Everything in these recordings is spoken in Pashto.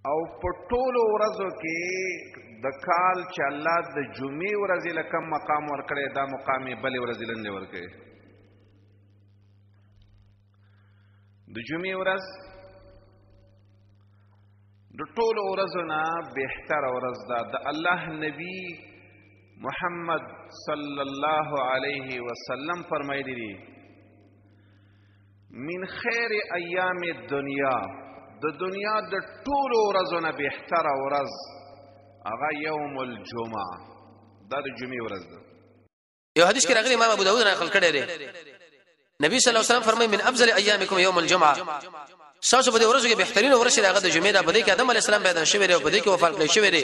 او په ټولو ورځو کې د کال چې الله د جمعې ورځې له کم مقام ورکړی دا مقام یې بلې ورځې لاندې ورکوي د جمعې ورځ د ټولو ورځو نه بهتره ورځ ده د الله نبی محمد صلی الله علیه وسلم فرمایلی دي من خیر ایام الدنیا د دنیا د ټولو ورځو نه بهتره ورځ هغه یوم الجمعه دا د جمعې ورځ ده یو حدیث کې راغلی امام ابو داود نقل کړی دی نبی صلی الله علیه وسلم فرمایي من افضل ایامکم یوم الجمعه تاسو په دې ورځو کې بهترین ورځ دی هغه د جمعې ده په دې کې آدم علیه السلام پیدا شوی دی او په دې کې وفات کړی شوی دی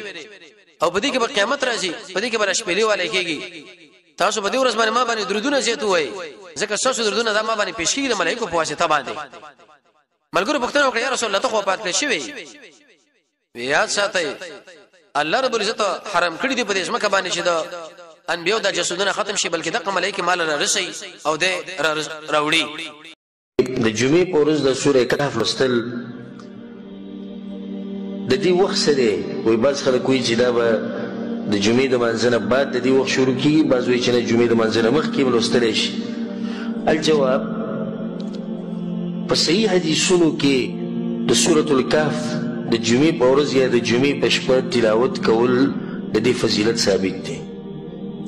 او په دې کې به قیامت راځي په دې کې به شپېلې والے کېږي تاسو په دې ورځ باندې ما باندې درودونه زیات وایي ځکه تاسو درودونه دا ما باندې پېښ کېږي د ملائکو په واسطه باندې ملګرو پوښتنه وکړه یا رسول الله ته خو وفات کړی شوی یاد ساتئ الله رب العزت حرام کړی دی په دې ځمکه باندې چې دا انبیو د جسودونه ختم شي بلکې د ملائکه مال را رسي او د راوړي د جمعې په ورځ د سورې کهف لوستل د دې وخت سره وي بعض خلک وایي چې دا به د جمعې د منځ نه بعد د دې وخت شروع کیږي بعض وایي چې نه جمعې د منځ نه مخکې لوستلی شي الجواب په صحیح حدیثونو کې د سورة الکهف د جمعې په ورځ یا د جمعې په شپه تلاوت کول د دې فضیلت ثابت دی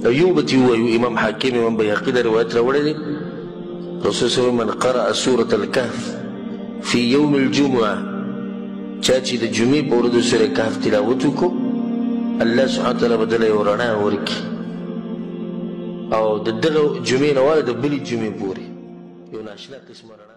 او یو به تې ووایو امام حاکم امام بیهقي دا روایت راوړی دی رسول صلی من قرأ سورة الكهف في يوم الجمعة چا چې د جمعې په ورځ د سورې کهف تلاوت وکړو الله سبحانه وتعالی به دله یو رڼا ورکړي او د دغه جمعې نه واله د بلې جمعې پورې یو ناشنا قسمه رڼا